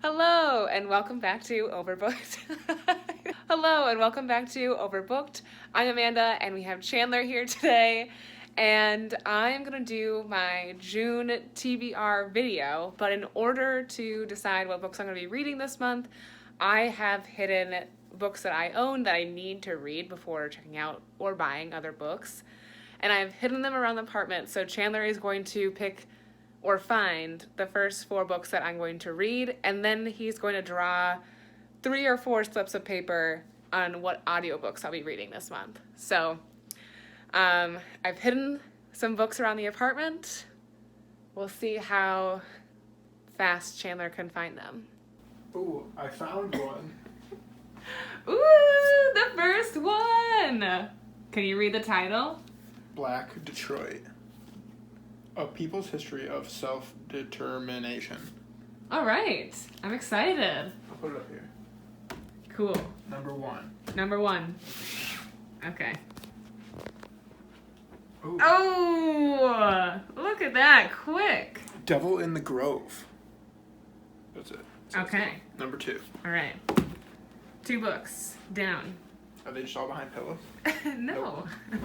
Hello and welcome back to Overbooked. Hello and welcome back to Overbooked. I'm Amanda and we have Chandler here today. And I'm going to do my June TBR video, but in order to decide what books I'm going to be reading this month, I have hidden books that I own that I need to read before checking out or buying other books. And I've hidden them around the apartment, so Chandler is going to pick or find the first 4 books that I'm going to read, and then he's going to draw 3 or 4 slips of paper on what audiobooks I'll be reading this month. So I've hidden some books around the apartment. We'll see how fast Chandler can find them. Ooh, I found one. Ooh, the first one! Can you read the title? Black Detroit. A People's History of Self-Determination. All right. I'm excited. I'll put it up here. Cool. Number 1. Number 1. Okay. Ooh. Oh, look at that. Quick. Devil in the Grove. That's it. Okay. Number 2. All right. 2 books. Down. Are they just all behind pillows? No. Nope.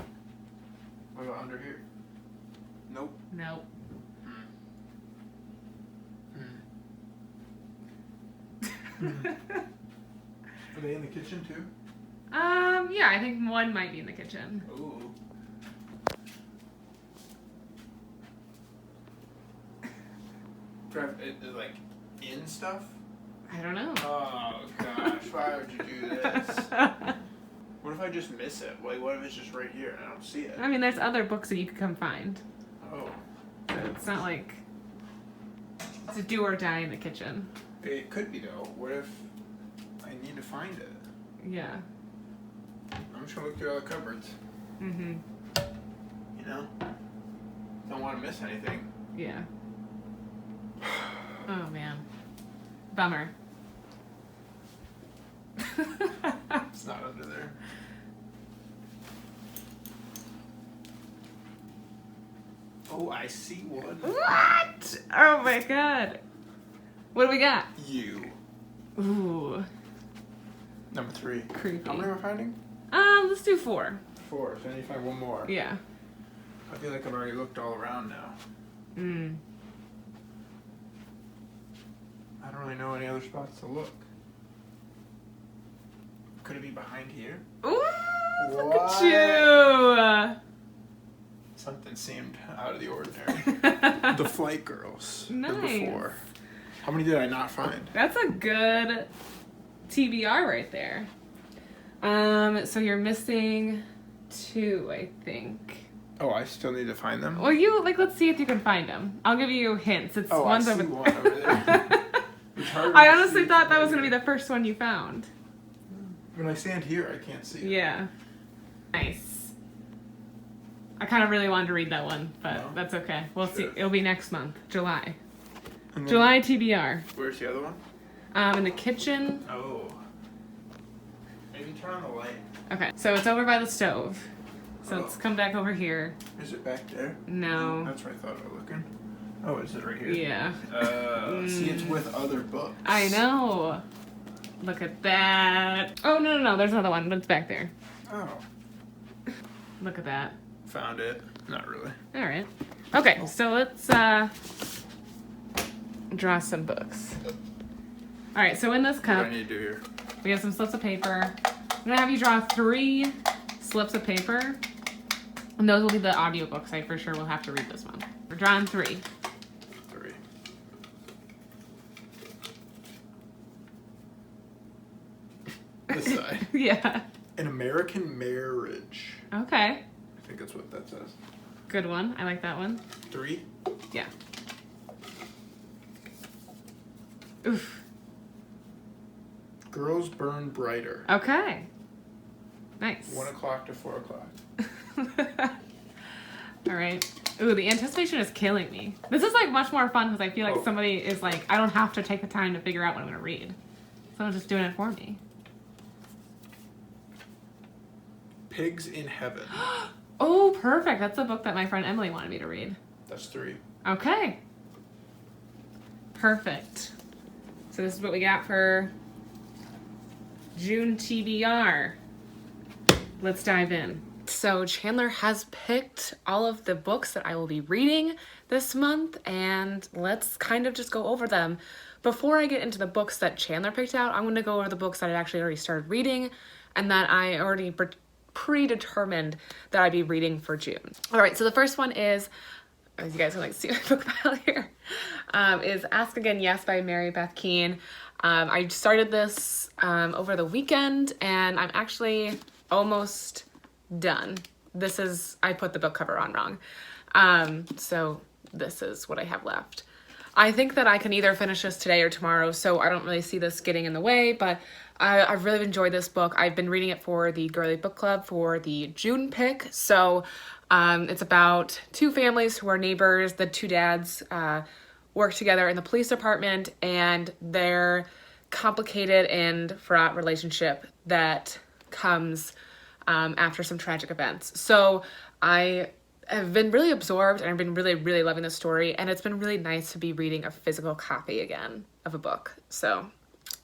What about under here? Nope. Nope. Are they in the kitchen too? Yeah, I think one might be in the kitchen. Ooh. Like in stuff? I don't know. Oh gosh, why would you do this? What if I just miss it? Like, what if it's just right here and I don't see it? I mean, there's other books that you could come find. Oh. So it's not like it's a do or die in the kitchen. It could be though. What if I need to find it? Yeah. I'm just gonna look through all the cupboards. Mm-hmm. You know? Don't want to miss anything. Yeah. Oh, man. Bummer. It's not under there. Oh, I see one. What? Oh, my God. What do we got? You. Ooh. Number 3. Creepy. How many am I finding? Let's do 4. 4. So I need to find one more. Yeah. I feel like I've already looked all around now. I don't really know any other spots to look. Could it be behind here? Ooh, look What? at you. Something seemed out of the ordinary. The Flight Girls. Number Nice. 4. How many did I not find? That's a good TBR right there. So you're missing 2, I think. Oh, I still need to find them? Well, let's see if you can find them. I'll give you hints. It's Oh, one's I see over. one over there. It's hard I to honestly see thought that from was going to here. be the first one you found. When I stand here, I can't see it. Yeah. Nice. I kind of really wanted to read that one, but No? that's okay. We'll see. Sure. It'll be next month, July. And then- July TBR. Where's the other one? In the kitchen. Oh. Maybe turn on the light. Okay, so it's over by the stove. So let's Oh. come back over here. Is it back there? No. That's where I thought I was looking. Oh, is it right here? Yeah. See, it's with other books. I know. Look at that. Oh, no. There's another one, but it's back there. Oh. Look at that. Found it. Not really. All right. Okay, so let's draw some books. All right, so in this What do cup, I need to do here? we have some slips of paper. I'm going to have you draw 3 slips of paper. And those will be the audiobooks I for sure will have to read this month. We're drawing 3. 3. This side. Yeah. An American Marriage. Okay. I think that's what that says. Good one. I like that one. 3. Yeah. Oof. Girls Burn Brighter. Okay. Nice. 1 o'clock to 4 o'clock. All right. Ooh, the anticipation is killing me. This is like much more fun because I feel like somebody is like, I don't have to take the time to figure out what I'm going to read. Someone's just doing it for me. Pigs in Heaven. Oh, perfect. That's a book that my friend Emily wanted me to read. That's 3. Okay. Perfect. So this is what we got for June TBR. Let's dive in. So Chandler has picked all of the books that I will be reading this month, and let's kind of just go over them. Before I get into the books that Chandler picked out, I'm going to go over the books that I actually already started reading and that I already predetermined that I'd be reading for June. All right, so the first one is, as you guys can like see my book pile here, is Ask Again Yes by Beth Keane. I started this over the weekend, and I'm actually almost done. I put the book cover on wrong. So this is what I have left. I think that I can either finish this today or tomorrow, so I don't really see this getting in the way, but I've really enjoyed this book. I've been reading it for the Girly Book Club for the June pick. So it's about two families who are neighbors. The two dads work together in the police department, and their complicated and fraught relationship that comes after some tragic events. So I've been really absorbed, and I've been really, really loving the story, and it's been really nice to be reading a physical copy again of a book. So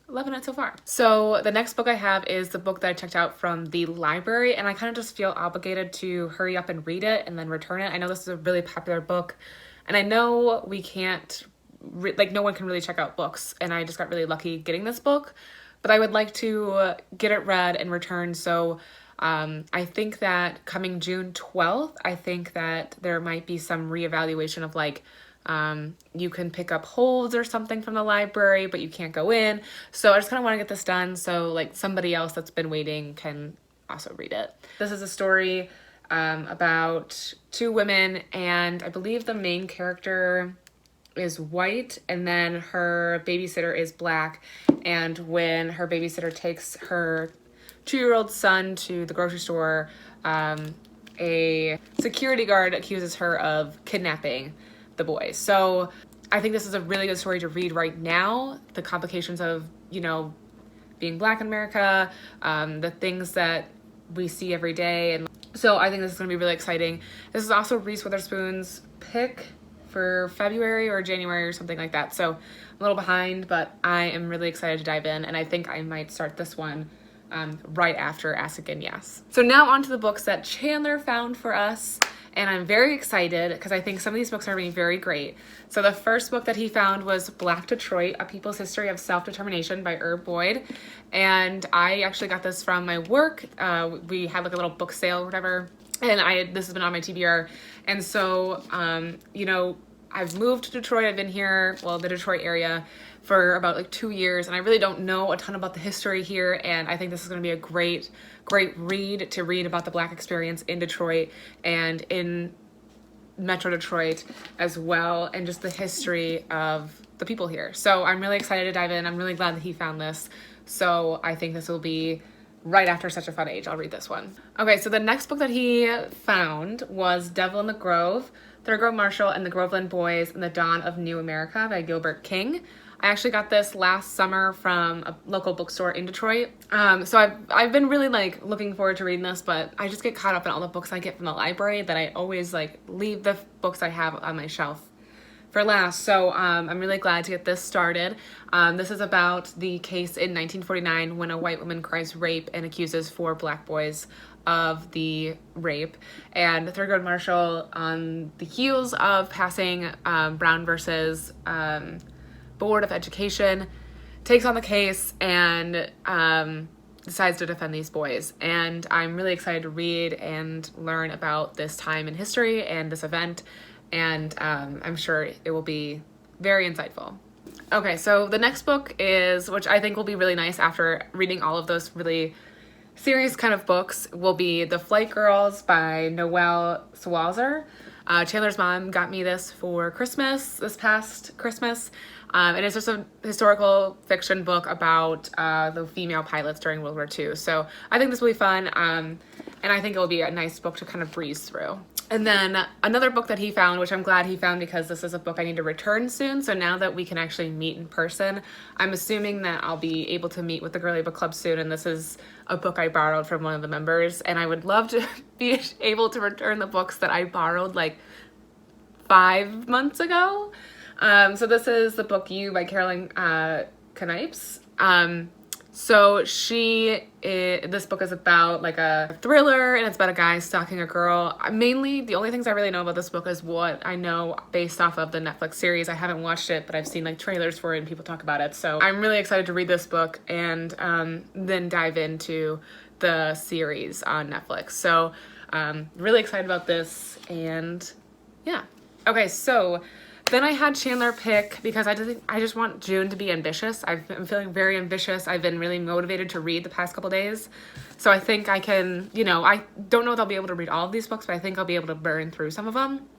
loving it so far. So the next book I have is the book that I checked out from the library, and I kind of just feel obligated to hurry up and read it and then return it. I know this is a really popular book, and I know we can't, no one can really check out books, and I just got really lucky getting this book, but I would like to get it read and returned. So I think that coming June 12th, I think that there might be some reevaluation of like, you can pick up holds or something from the library, but you can't go in. So I just kind of want to get this done so like somebody else that's been waiting can also read it. This is a story about two women, and I believe the main character is white, and then her babysitter is black. And when her babysitter takes her 2-year-old son to the grocery store, a security guard accuses her of kidnapping the boy. So I think this is a really good story to read right now. The complications of, being Black in America, the things that we see every day. And so I think this is going to be really exciting. This is also Reese Witherspoon's pick for February or January or something like that. So I'm a little behind, but I am really excited to dive in, and I think I might start this one right after Ask Again Yes. So now on to the books that Chandler found for us, and I'm very excited because I think some of these books are being very great. So the first book that he found was Black Detroit, A People's History of Self-Determination by Herb Boyd, and I actually got this from my work. We had like a little book sale or whatever, and this has been on my TBR, and so, I've moved to Detroit. I've been here, the Detroit area, for about like 2 years, and I really don't know a ton about the history here, and I think this is going to be a great read to read about the Black experience in Detroit and in Metro Detroit as well, and just the history of the people here. So I'm really excited to dive in. I'm really glad that he found this. So I think this will be right after Such a Fun Age. I'll read this one. Okay, so the next book that he found was Devil in the Grove, Thurgood Marshall and the Groveland Boys and the Dawn of New America by Gilbert King. I actually got this last summer from a local bookstore in Detroit. So I've been really looking forward to reading this, but I just get caught up in all the books I get from the library that I always leave the books I have on my shelf for last. So I'm really glad to get this started. This is about the case in 1949 when a white woman cries rape and accuses 4 Black boys of the rape. And Thurgood Marshall, on the heels of passing Brown versus Board of Education, takes on the case and decides to defend these boys. And I'm really excited to read and learn about this time in history and this event, and I'm sure it will be very insightful. Okay, so the next book is, which I think will be really nice after reading all of those really serious kind of books, will be The Flight Girls by Noelle Salazar. Chandler's mom got me this for Christmas, this past Christmas. And it's just a historical fiction book about the female pilots during World War II. So I think this will be fun, and I think it will be a nice book to kind of breeze through. And then another book that he found, which I'm glad he found because this is a book I need to return soon. So now that we can actually meet in person, I'm assuming that I'll be able to meet with the Girly Book Club soon. And this is a book I borrowed from one of the members. And I would love to be able to return the books that I borrowed 5 months ago. So this is the book You by Caroline Kepnes. So this book is about like a thriller, and it's about a guy stalking a girl. Mainly, the only things I really know about this book is what I know based off of the Netflix series. I haven't watched it, but I've seen like trailers for it and people talk about it. So I'm really excited to read this book and then dive into the series on Netflix. So really excited about this, and yeah. Okay, so then I had Chandler pick, because I just want June to be ambitious. I'm feeling very ambitious. I've been really motivated to read the past couple days. So I think I can, I don't know if I'll be able to read all of these books, but I think I'll be able to burn through some of them.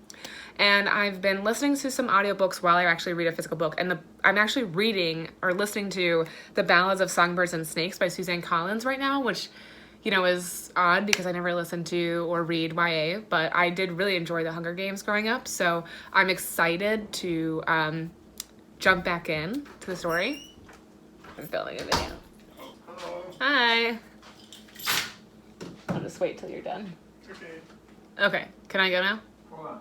And I've been listening to some audiobooks while I actually read a physical book. And I'm actually reading or listening to The Ballads of Songbirds and Snakes by Suzanne Collins right now, which is odd because I never listened to or read YA, but I did really enjoy The Hunger Games growing up, so I'm excited to jump back in to the story. I'm filming a video. Hello. Hi. I'll just wait till you're done. Okay. Okay, can I go now? Hold on.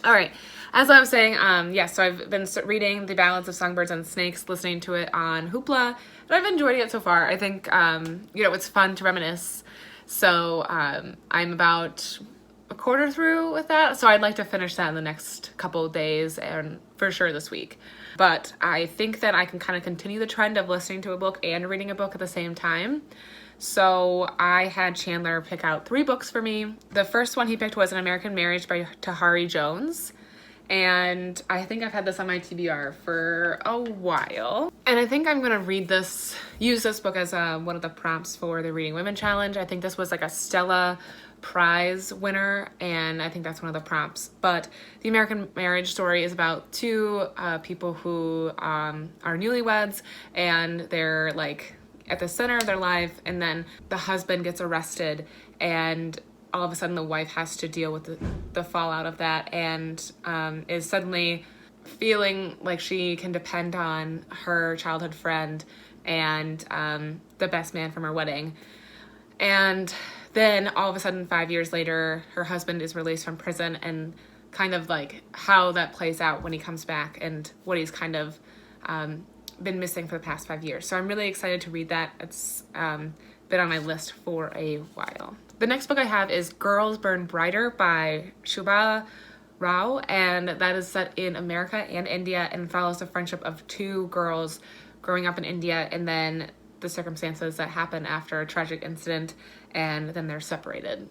All right. As I was saying, so I've been reading The Ballads of Songbirds and Snakes, listening to it on Hoopla, and I've enjoyed it so far. I think, it's fun to reminisce. So I'm about a quarter through with that, so I'd like to finish that in the next couple of days, and for sure this week. But I think that I can kind of continue the trend of listening to a book and reading a book at the same time. So I had Chandler pick out 3 books for me. The first one he picked was An American Marriage by Tahari Jones. And I think I've had this on my TBR for a while. And I think I'm gonna use this book as one of the prompts for the Reading Women Challenge. I think this was like a Stella Prize winner, and I think that's one of the prompts. But the American Marriage story is about 2 people who are newlyweds, and they're like at the center of their life, and then the husband gets arrested, and all of a sudden the wife has to deal with the fallout of that, and is suddenly feeling like she can depend on her childhood friend and the best man from her wedding. And then all of a sudden 5 years later, her husband is released from prison, and kind of like how that plays out when he comes back and what he's kind of been missing for the past 5 years. So I'm really excited to read that. It's been on my list for a while. The next book I have is Girls Burn Brighter by Shubha Rao, and that is set in America and India and follows the friendship of 2 girls growing up in India, and then the circumstances that happen after a tragic incident, and then they're separated.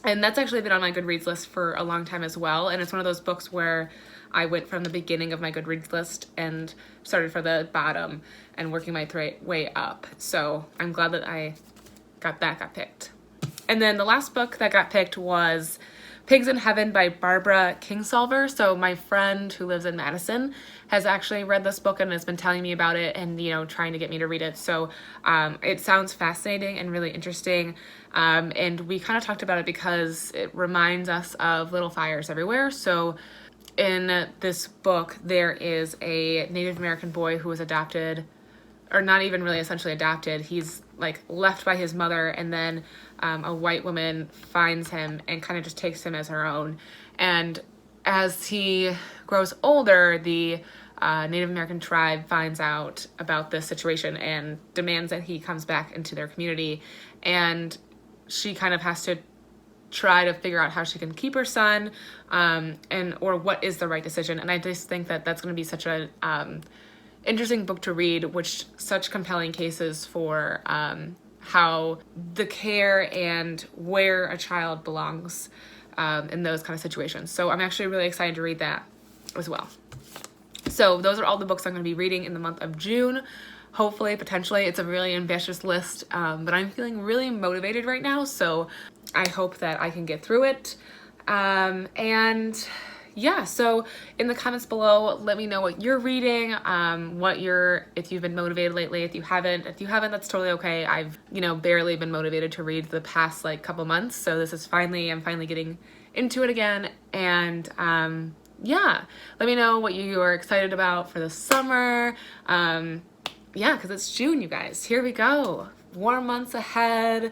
And that's actually been on my Goodreads list for a long time as well, and it's one of those books where I went from the beginning of my Goodreads list and started from the bottom and working my way up. So I'm glad that I got picked. And then the last book that got picked was Pigs in Heaven by Barbara Kingsolver. So my friend who lives in Madison has actually read this book and has been telling me about it and, trying to get me to read it. So it sounds fascinating and really interesting. And we kind of talked about it because it reminds us of Little Fires Everywhere. So in this book, there is a Native American boy who was adopted, or not even really essentially adopted. He's like left by his mother, and then a white woman finds him and kind of just takes him as her own. And as he grows older, the Native American tribe finds out about this situation and demands that he comes back into their community. And she kind of has to try to figure out how she can keep her son, or what is the right decision. And I just think that that's going to be such a interesting book to read, which such compelling cases for how the care and where a child belongs in those kind of situations. So I'm actually really excited to read that as well. So those are all the books I'm going to be reading in the month of June. Hopefully, potentially, it's a really ambitious list, but I'm feeling really motivated right now, so I hope that I can get through it. And yeah, so in the comments below, let me know what you're reading, if you've been motivated lately. If you haven't, that's totally okay. I've, barely been motivated to read the past couple months. So this is I'm finally getting into it again. And yeah, let me know what you are excited about for the summer. Yeah, because it's June, you guys. Here we go. Warm months ahead.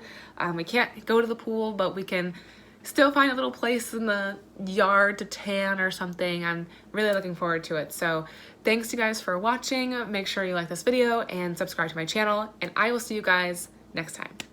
We can't go to the pool, but we can still find a little place in the yard to tan or something. I'm really looking forward to it. So thanks you guys for watching. Make sure you like this video and subscribe to my channel, and I will see you guys next time.